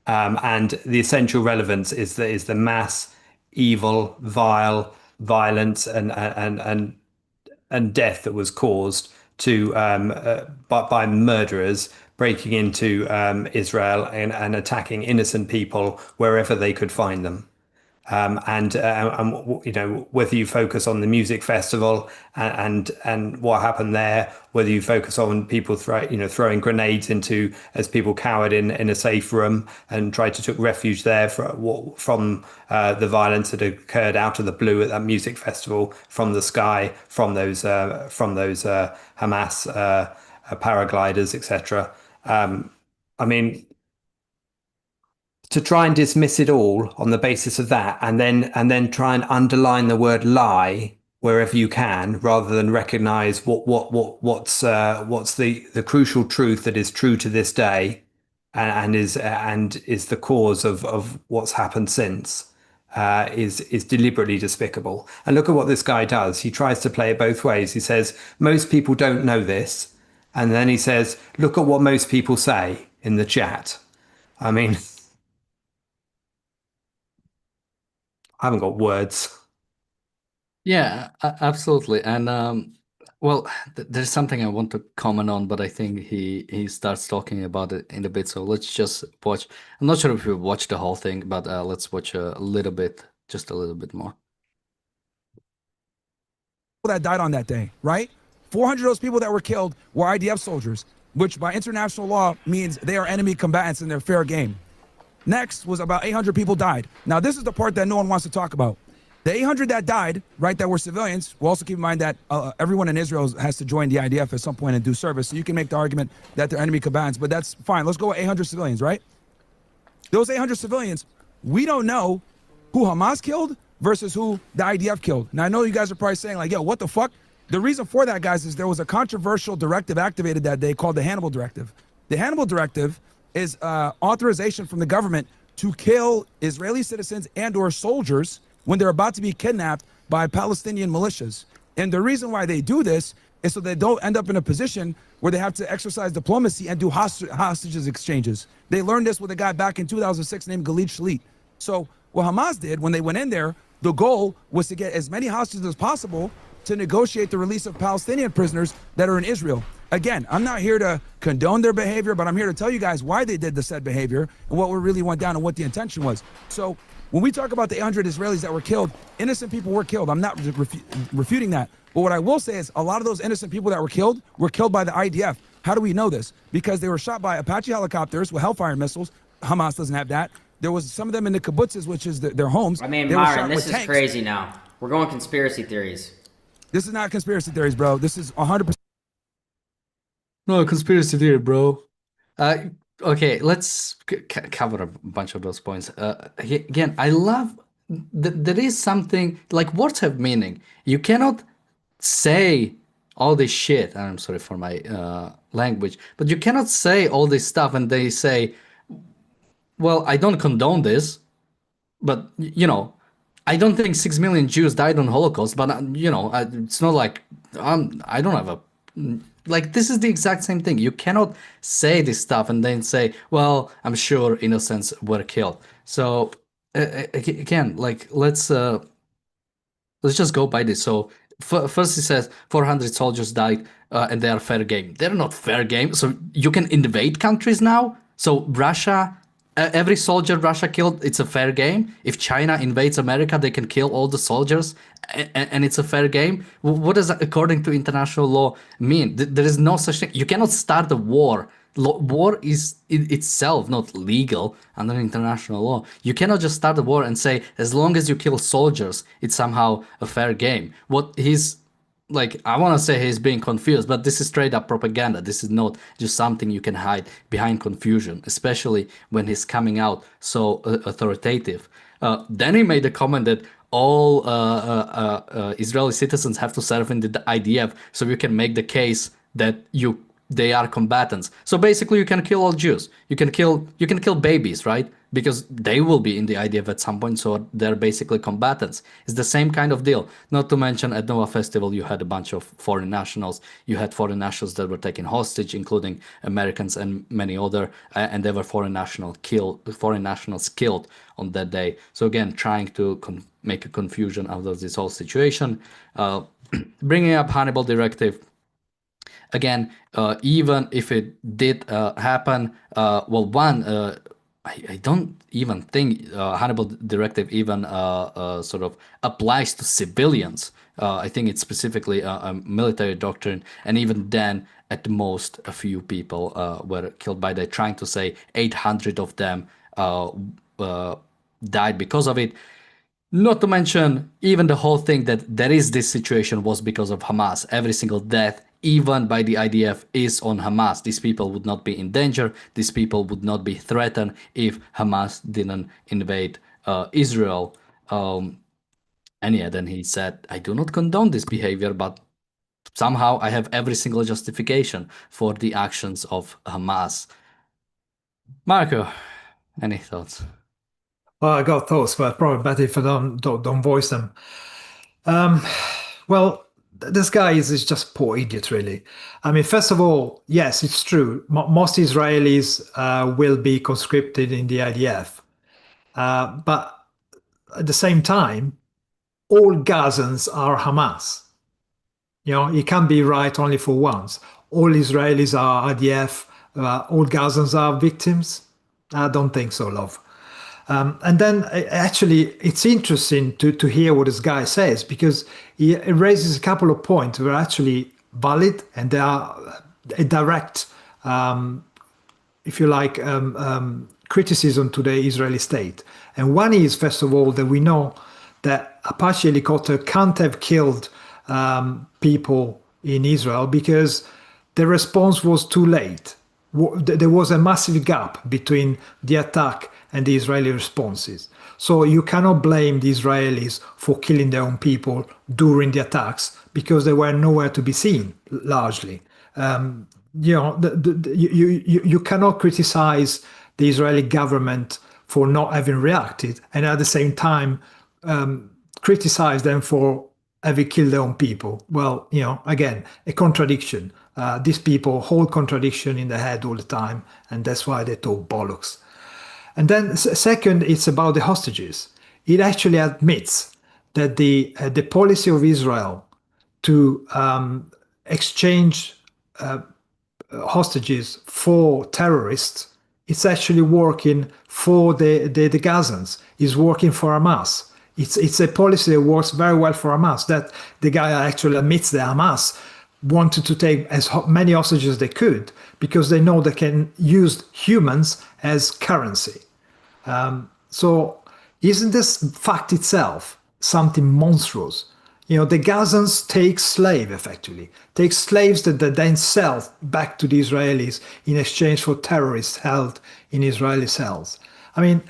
And the essential relevance is the mass evil, violence, and death that was caused by murderers breaking into Israel and attacking innocent people wherever they could find them. You know, whether you focus on the music festival and what happened there, whether you focus on people throwing grenades into as people cowered in a safe room and tried to took refuge there from the violence that occurred out of the blue at that music festival, from the sky, from those Hamas paragliders, etc. I mean, to try and dismiss it all on the basis of that, and then try and underline the word lie wherever you can, rather than recognize what's the crucial truth that is true to this day, and is the cause of what's happened since, is deliberately despicable. And look at what this guy does. He tries to play it both ways. He says most people don't know this, and then he says, look at what most people say in the chat. I mean, I haven't got words. Yeah, absolutely. And well, there's something I want to comment on, but I think he starts talking about it in a bit. So let's just watch. I'm not sure if we watched the whole thing, but let's watch a little bit, just a little bit more. That died on that day, right? 400 of those people that were killed were IDF soldiers, which by international law means they are enemy combatants and they're fair game. Next was about 800 people died. Now, this is the part that no one wants to talk about. The 800 that died, right, that were civilians, we'll also keep in mind that everyone in Israel has to join the IDF at some point and do service. So you can make the argument that they're enemy combatants, but that's fine. Let's go with 800 civilians, right? Those 800 civilians, we don't know who Hamas killed versus who the IDF killed. Now, I know you guys are probably saying like, yo, what the fuck? The reason for that, guys, is there was a controversial directive activated that day called the Hannibal Directive. The Hannibal Directive is authorization from the government to kill Israeli citizens and or soldiers when they're about to be kidnapped by Palestinian militias. And the reason why they do this is so they don't end up in a position where they have to exercise diplomacy and do hostages exchanges. They learned this with a guy back in 2006 named Gilad Shalit. So what Hamas did when they went in there, the goal was to get as many hostages as possible to negotiate the release of Palestinian prisoners that are in Israel. Again, I'm not here to condone their behavior, but I'm here to tell you guys why they did the said behavior and what really went down and what the intention was. So when we talk about the 800 Israelis that were killed, innocent people were killed. I'm not refuting that. But what I will say is a lot of those innocent people that were killed by the IDF. How do we know this? Because they were shot by Apache helicopters with Hellfire missiles. Hamas doesn't have that. There was some of them in the kibbutzes, which is their homes. I mean, they Myron, this is crazy now. We're going conspiracy theories. This is not conspiracy theories, bro. This is 100%. No, conspiracy theory, bro. Okay, let's cover a bunch of those points. Again, I love that there is something like words have meaning. You cannot say all this shit. I'm sorry for my language, but you cannot say all this stuff and they say, well, I don't condone this, but you know, I don't think 6 million Jews died on Holocaust, but you know, it's not like I don't have a like this is the exact same thing. You cannot say this stuff and then say, well, I'm sure innocents were killed. So again, like let's just go by this. So first he says 400 soldiers died and they are fair game. They're not fair game. So you can invade countries now. So Russia, every soldier Russia killed, it's a fair game. If China invades America, they can kill all the soldiers and it's a fair game. What does that, according to international law, mean? There is no such thing. You cannot start a war. War is itself not legal under international law. You cannot just start a war and say, as long as you kill soldiers, it's somehow a fair game. What he's like, I want to say he's being confused, but this is straight up propaganda. This is not just something you can hide behind confusion, especially when he's coming out so authoritative. Then he made a comment that all Israeli citizens have to serve in the IDF, so you can make the case that they are combatants. So basically, you can kill all Jews. You can kill babies, right? Because they will be in the IDF at some point, so they're basically combatants. It's the same kind of deal. Not to mention, at Nova Festival, you had a bunch of foreign nationals. You had foreign nationals that were taken hostage, including Americans and many other, and there were foreign nationals killed on that day. So again, trying to make a confusion out of this whole situation, bringing up Hannibal Directive. Again, even if it did happen, well, one, I don't even think Hannibal Directive even sort of applies to civilians. I think it's specifically a military doctrine, and even then, at the most, a few people were killed by that. Trying to say 800 of them died because of it. Not to mention, even the whole thing that there is this situation was because of Hamas. Every single death, even by the IDF, is on Hamas. These people would not be in danger. These people would not be threatened if Hamas didn't invade Israel. And yeah, then he said, I do not condone this behavior, but somehow I have every single justification for the actions of Hamas. Marco, any thoughts? Well, I got thoughts, but probably better if I don't voice them. Well, this guy is just poor idiot, really. I mean, first of all, yes, it's true. Most Israelis will be conscripted in the IDF, but at the same time, all Gazans are Hamas. You know, it can't be right only for once. All Israelis are IDF. All Gazans are victims. I don't think so, love. And then actually, it's interesting to hear what this guy says, because he raises a couple of points that are actually valid, and they are a direct, if you like, criticism to the Israeli state. And one is, first of all, that we know that Apache helicopter can't have killed people in Israel because the response was too late. There was a massive gap between the attack and the Israeli responses. So you cannot blame the Israelis for killing their own people during the attacks, because they were nowhere to be seen, largely. You know, you cannot criticize the Israeli government for not having reacted, and at the same time criticize them for having killed their own people. Well, you know, again, a contradiction. These people hold contradiction in their head all the time, and that's why they talk bollocks. And then second, it's about the hostages. It actually admits that the policy of Israel to exchange hostages for terrorists, it's actually working for the Gazans. It's working for Hamas. It's a policy that works very well for Hamas. That the guy actually admits that Hamas wanted to take as many hostages as they could, because they know they can use humans as currency. So isn't this fact itself something monstrous? You know, the Gazans take effectively, take slaves that they then sell back to the Israelis in exchange for terrorists held in Israeli cells. I mean,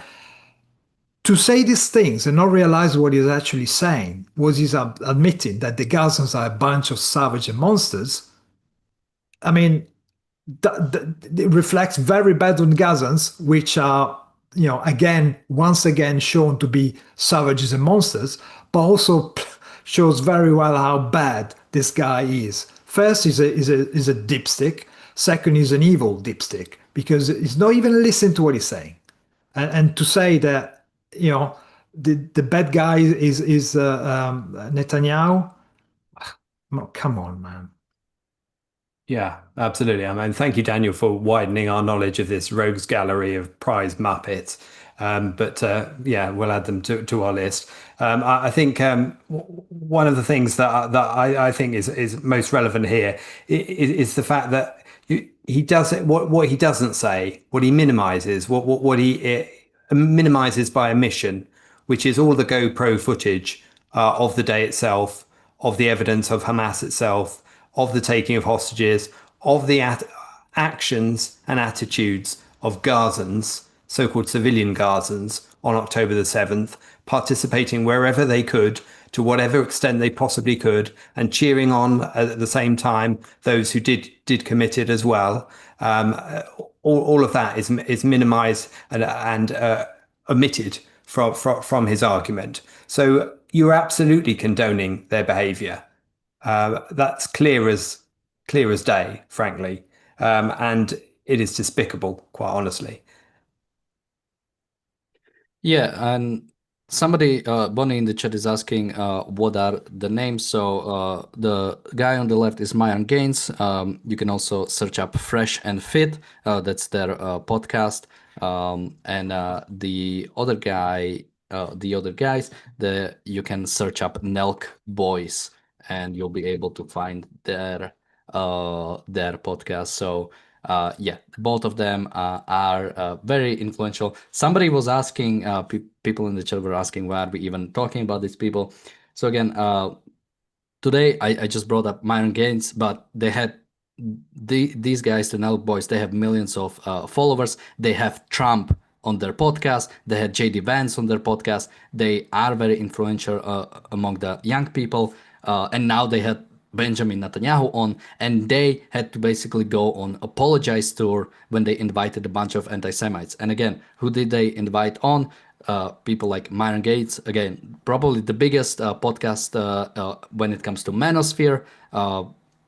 to say these things and not realize what he's actually saying, was he's admitting that the Gazans are a bunch of savage and monsters. I mean, it reflects very bad on Gazans, which are, you know, once again shown to be savages and monsters, but also shows very well how bad this guy is. First, he's a dipstick. Second, he's an evil dipstick, because he's not even listening to what he's saying. And to say that, you know, the bad guy is Netanyahu, come on, man. Yeah, absolutely. I mean, thank you, Daniel, for widening our knowledge of this rogues gallery of prize Muppets. But yeah, we'll add them to our list. I think one of the things that I think is most relevant here is the fact that he does it. What he doesn't say, what he minimizes, what he minimizes by omission, which is all the GoPro footage of the day itself, of the evidence of Hamas itself, of the taking of hostages, of the actions and attitudes of Gazans, so-called civilian Gazans, on October the 7th, participating wherever they could, to whatever extent they possibly could, and cheering on at the same time those who did commit it as well. All of that is minimized and omitted from his argument. So you're absolutely condoning their behavior. That's clear as day, frankly, and it is despicable, quite honestly. Yeah, and somebody, Bonnie in the chat is asking what are the names. So the guy on the left is Myron Gaines. You can also search up Fresh and Fit. That's their podcast. And the other guys, you can search up Nelk Boys, and you'll be able to find their podcast. So yeah, both of them are very influential. Somebody was asking, people in the chat were asking, why are we even talking about these people? So again, today I just brought up Myron Gaines, but they had these guys, the Nelk Boys, they have millions of followers. They have Trump on their podcast. They had JD Vance on their podcast. They are very influential among the young people. And now they had Benjamin Netanyahu on, and they had to basically go on apologize tour when they invited a bunch of anti-Semites. And again, who did they invite on? People like Myron Gates, again, probably the biggest podcast when it comes to manosphere.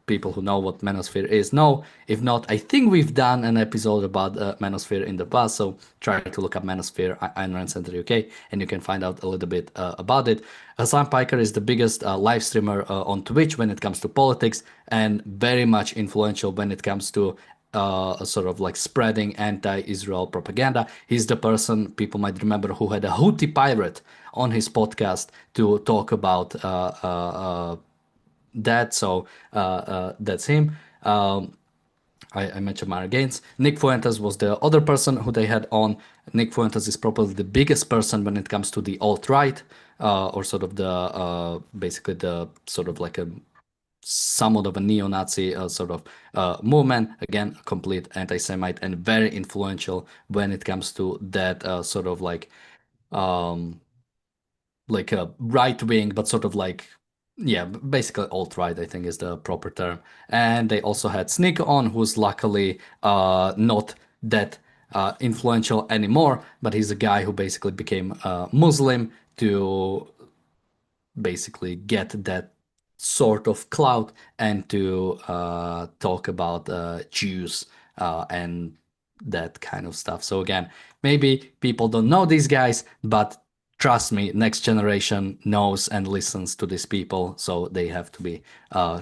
People who know what manosphere is know. If not, I think we've done an episode about manosphere in the past, so try to look up manosphere, Ayn Rand Center UK, and you can find out a little bit about it. Hassan Piker is the biggest live streamer on Twitch when it comes to politics, and very much influential when it comes to sort of like spreading anti-Israel propaganda. He's the person people might remember who had a Houthi pirate on his podcast to talk about that. So that's him. I mentioned Mara Gaines. Nick Fuentes was the other person who they had on. Nick Fuentes is probably the biggest person when it comes to the alt-right, or sort of the basically the sort of like a somewhat of a neo-Nazi sort of movement. Again, a complete anti-Semite and very influential when it comes to that sort of like a right wing, but sort of like, yeah, basically alt-right, I think is the proper term. And they also had Sneak on, who's luckily not that influential anymore, but he's a guy who basically became Muslim to basically get that sort of clout and to talk about Jews and that kind of stuff. So again, maybe people don't know these guys, but trust me, next generation knows and listens to these people, so they have to be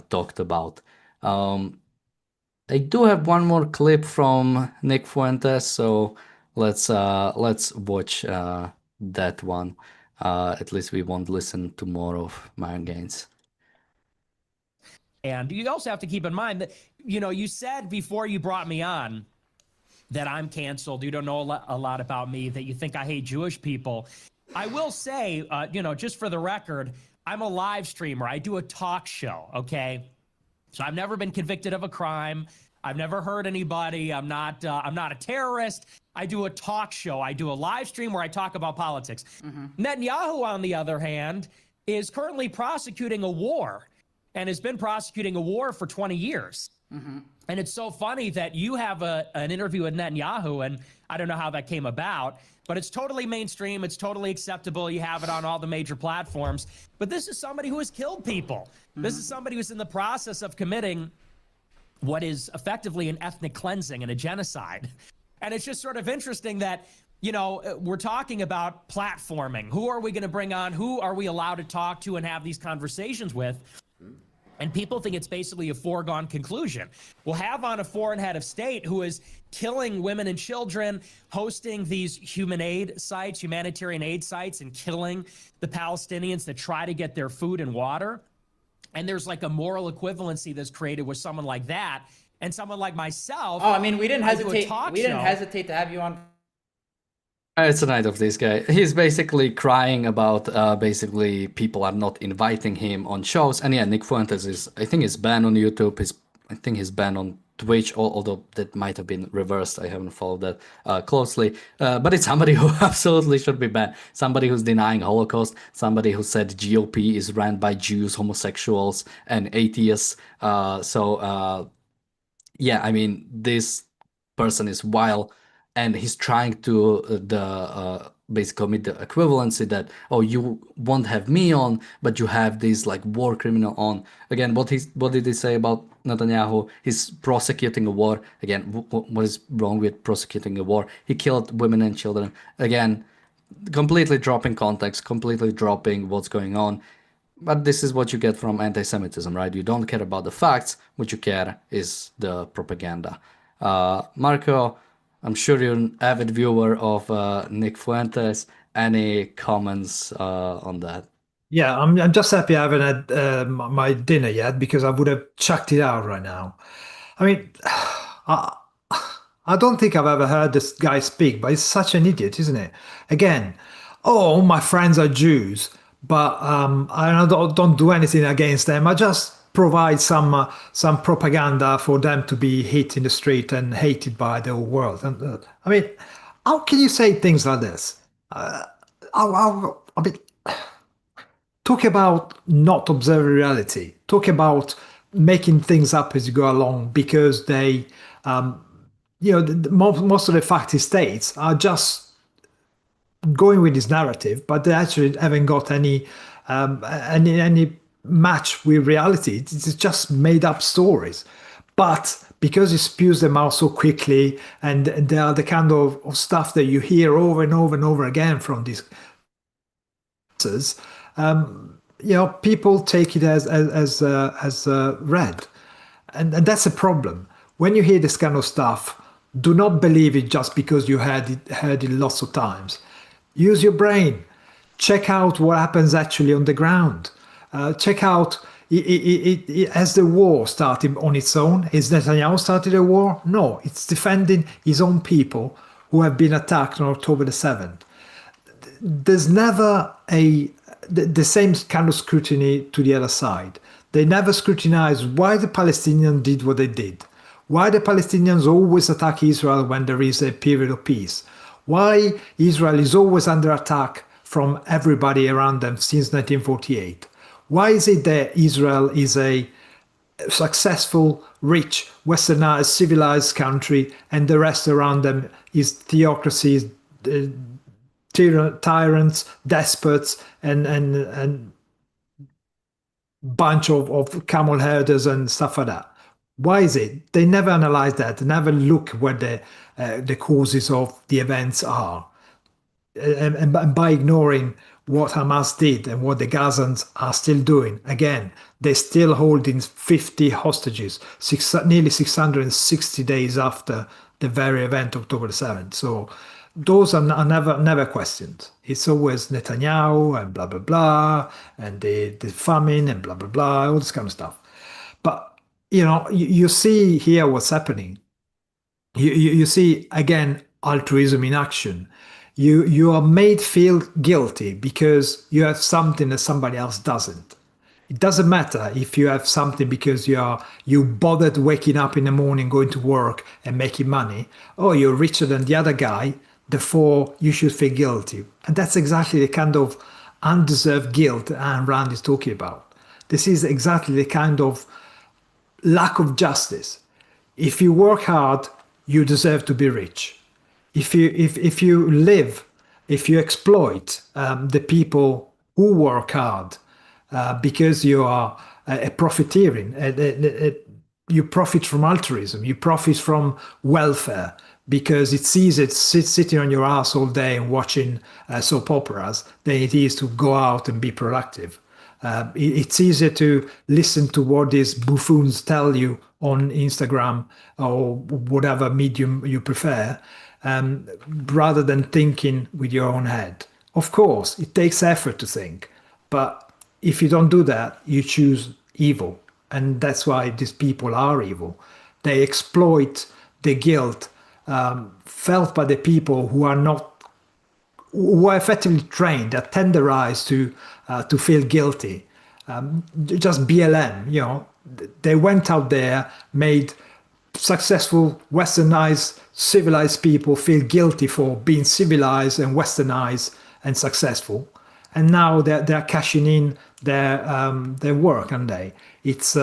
talked about. I do have one more clip from Nick Fuentes, so let's watch that one. At least we won't listen to more of Myron Gaines. And you also have to keep in mind that, you said before you brought me on that I'm canceled. You don't know a lot about me, that you think I hate Jewish people. I will say, just for the record, I'm a live streamer. I do a talk show, okay? So I've never been convicted of a crime. I've never hurt anybody. I'm not a terrorist. I do a talk show. I do a live stream where I talk about politics. Netanyahu, on the other hand, is currently prosecuting a war and has been prosecuting a war for 20 years. And it's so funny that you have an interview with Netanyahu, and I don't know how that came about, but it's totally mainstream. It's totally acceptable. You have it on all the major platforms. But this is somebody who has killed people. This is somebody who's in the process of committing what is effectively an ethnic cleansing and a genocide. And it's just sort of interesting that, we're talking about platforming. Who are we going to bring on? Who are we allowed to talk to and have these conversations with? And people think it's basically a foregone conclusion. We'll have on a foreign head of state who is killing women and children, hosting these humanitarian aid sites, and killing the Palestinians that try to get their food and water. And there's like a moral equivalency that's created with someone like that and someone like myself. Oh, I mean, we didn't hesitate to have you on. It's a night of this guy. He's basically crying about basically people are not inviting him on shows. And yeah, Nick Fuentes I think he's banned on YouTube. I think he's banned on Twitch, although that might have been reversed. I haven't followed that closely. But it's somebody who absolutely should be banned. Somebody who's denying Holocaust. Somebody who said GOP is ran by Jews, homosexuals, and atheists. Yeah, I mean, this person is wild. And he's trying to basically commit the equivalency that, oh, you won't have me on, but you have this like war criminal on. Again, what did he say about Netanyahu? He's prosecuting a war. Again, what is wrong with prosecuting a war? He killed women and children. Again, completely dropping context, completely dropping what's going on. But this is what you get from anti-Semitism, right? You don't care about the facts. What you care is the propaganda. Marco, I'm sure you're an avid viewer of Nick Fuentes. Any comments on that? Yeah, I'm just happy I haven't had my dinner yet because I would have chucked it out right now. I mean, I, I don't think I've ever heard this guy speak, but he's such an idiot, isn't it? Again, oh, all my friends are Jews, but I don't do anything against them. I just provide some propaganda for them to be hit in the street and hated by the whole world. And I mean, how can you say things like this? I mean, talk about not observing reality. Talk about making things up as you go along because they, most of the fact states are just going with this narrative, but they actually haven't got any match with reality. It's just made up stories. But because he spews them out so quickly, and they are the kind of stuff that you hear over and over and over again from these people take it as read, and that's a problem. When you hear this kind of stuff, do not believe it just because you heard it lots of times. Use your brain. Check out what happens actually on the ground. Check out, has the war started on its own? Has Netanyahu started a war? No, it's defending his own people who have been attacked on October the 7th. There's never the same kind of scrutiny to the other side. They never scrutinize why the Palestinians did what they did, why the Palestinians always attack Israel when there is a period of peace, why Israel is always under attack from everybody around them since 1948. Why is it that Israel is a successful, rich, westernized, civilized country and the rest around them is theocracies, tyrants, despots, and bunch of camel herders and stuff like that? Why is it? They never analyze that. They never look what the causes of the events are. And by ignoring what Hamas did and what the Gazans are still doing, again, they're still holding 50 hostages, nearly 660 days after the very event, October the 7th. So those are never questioned. It's always Netanyahu and blah, blah, blah, and the famine and blah, blah, blah, all this kind of stuff. But, you see here what's happening. You see, again, altruism in action. You are made feel guilty because you have something that somebody else doesn't. It doesn't matter if you have something because you bothered waking up in the morning, going to work and making money. Oh, you're richer than the other guy, therefore you should feel guilty. And that's exactly the kind of undeserved guilt that Ayn Rand is talking about. This is exactly the kind of lack of justice. If you work hard, you deserve to be rich. If you exploit the people who work hard because you are a profiteering, you profit from altruism, you profit from welfare because it's easier to sitting on your ass all day and watching soap operas than it is to go out and be productive. It's easier to listen to what these buffoons tell you on Instagram or whatever medium you prefer, rather than thinking with your own head. Of course, it takes effort to think, but if you don't do that, you choose evil. And that's why these people are evil. They exploit the guilt felt by the people who are effectively trained, are tenderized to feel guilty. Just BLM, they went out there, made successful, westernized, civilized people feel guilty for being civilized and westernized and successful. And now they're cashing in their work, aren't they? It's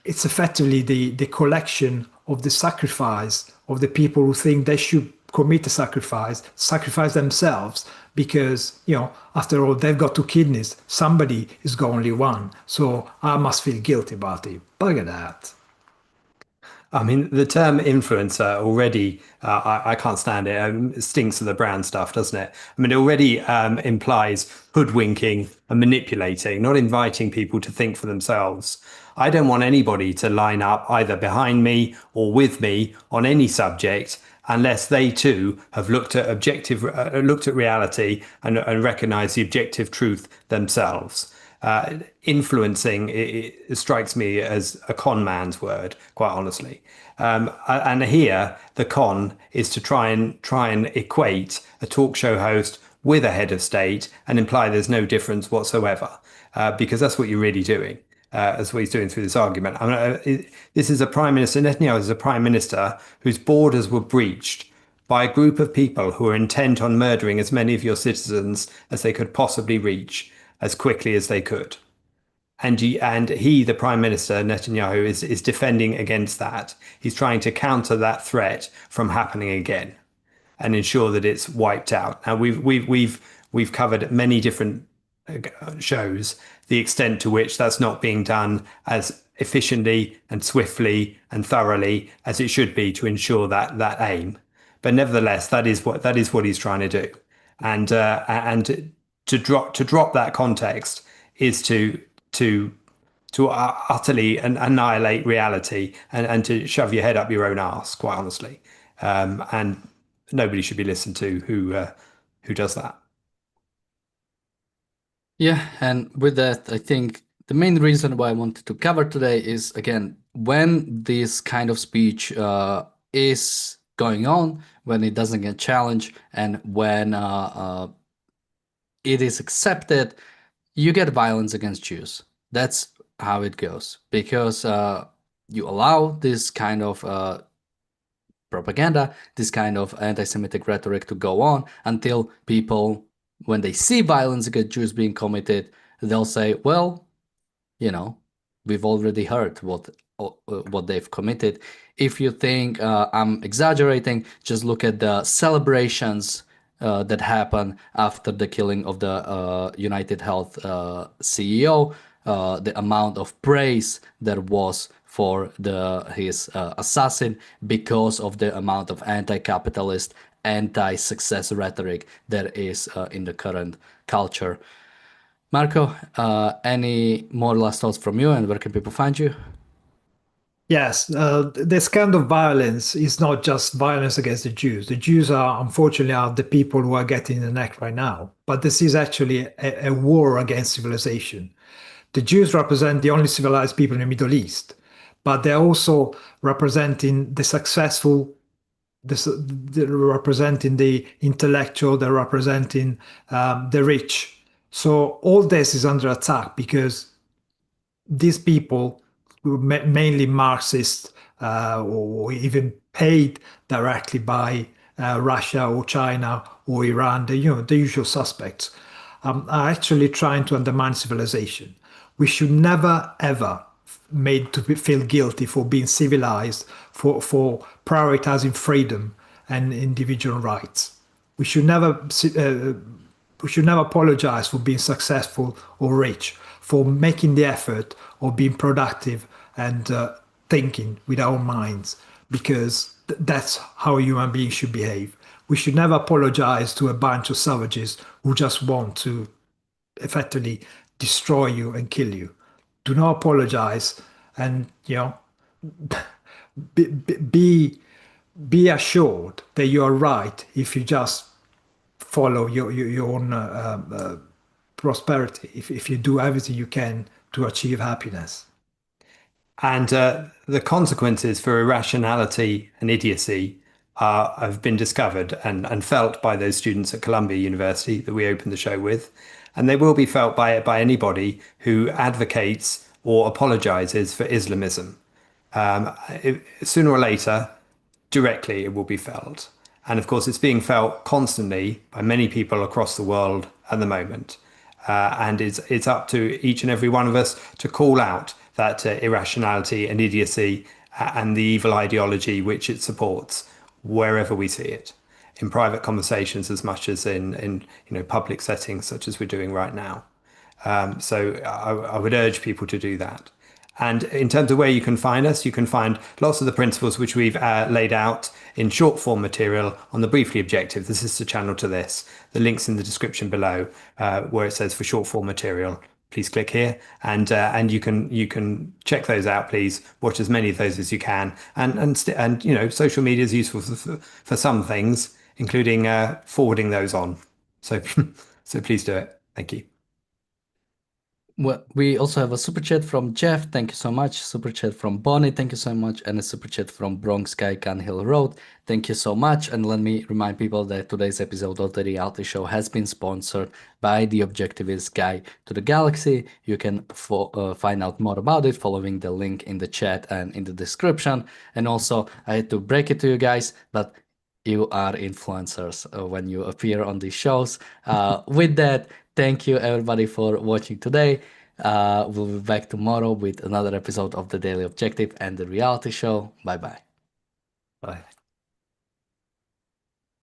effectively the collection of the sacrifice of the people who think they should commit a sacrifice themselves because, after all, they've got two kidneys. Somebody has got only one. So I must feel guilty about it. Bugger that. I mean, the term influencer already, I can't stand it. It stinks of the brand stuff, doesn't it? I mean, it already implies hoodwinking and manipulating, not inviting people to think for themselves. I don't want anybody to line up either behind me or with me on any subject unless they too have looked at reality and recognized the objective truth themselves. Influencing it strikes me as a con man's word, quite honestly. And here the con is to try and equate a talk show host with a head of state and imply there's no difference whatsoever, because that's what you're really doing. That's what he's doing through this argument. I mean, this is a prime minister. Netanyahu is a prime minister whose borders were breached by a group of people who are intent on murdering as many of your citizens as they could possibly reach, as quickly as they could. And he, the Prime Minister, Netanyahu, is defending against that. He's trying to counter that threat from happening again and ensure that it's wiped out. Now, we've covered many different shows the extent to which that's not being done as efficiently and swiftly and thoroughly as it should be to ensure that aim. But nevertheless, that is what he's trying to do. And to drop that context is to utterly annihilate reality and to shove your head up your own arse, quite honestly. And nobody should be listened to who does that. Yeah, and with that, I think the main reason why I wanted to cover today is, again, when this kind of speech is going on, when it doesn't get challenged, and when it is accepted, you get violence against Jews. That's how it goes, because you allow this kind of propaganda, this kind of anti-Semitic rhetoric to go on until people, when they see violence against Jews being committed, they'll say, well, you know, we've already heard what they've committed. If you think I'm exaggerating, just look at the celebrations that happened after the killing of the United Health CEO, the amount of praise there was for his assassin because of the amount of anti-capitalist, anti-success rhetoric there is in the current culture. Marco, any more last thoughts from you, and where can people find you? Yes, this kind of violence is not just violence against the Jews. The Jews are, unfortunately, the people who are getting the neck right now. But this is actually a war against civilization. The Jews represent the only civilized people in the Middle East, but they're also representing the successful, they're representing the intellectual, they're representing the rich. So all this is under attack because these people, mainly Marxists or even paid directly by Russia or China or Iran, the usual suspects, are actually trying to undermine civilization. We should never, ever made to feel guilty for being civilized, for prioritizing freedom and individual rights. We should never apologize for being successful or rich, for making the effort or being productive and thinking with our minds, because that's how a human being should behave. We should never apologize to a bunch of savages who just want to effectively destroy you and kill you. Do not apologize, and be assured that you are right if you just follow your own prosperity, if you do everything you can to achieve happiness. And the consequences for irrationality and idiocy have been discovered and felt by those students at Columbia University that we opened the show with. And they will be felt by anybody who advocates or apologizes for Islamism. Sooner or later, directly, it will be felt. And of course, it's being felt constantly by many people across the world at the moment. And it's up to each and every one of us to call out that irrationality and idiocy and the evil ideology which it supports wherever we see it, in private conversations as much as in public settings such as we're doing right now. So I would urge people to do that. And in terms of where you can find us, you can find lots of the principles which we've laid out in short form material on the Briefly Objective, the sister channel to this. The link's in the description below, where it says for short form material. Please click here, and you can check those out. Please watch as many of those as you can, and you know, social media is useful for some things, including forwarding those on. So so please do it. Thank you. Well, we also have a super chat from Jeff. Thank you so much. Super chat from Bonnie. Thank you so much. And a super chat from Bronx Guy Can Hill Road. Thank you so much. And let me remind people that today's episode of the reality show has been sponsored by the Objectivist Guide to the Galaxy. You can find out more about it following the link in the chat and in the description. And also, I had to break it to you guys, but you are influencers when you appear on these shows. With that, thank you everybody for watching today. We'll be back tomorrow with another episode of the Daily Objective and the reality show. Bye-bye. Bye.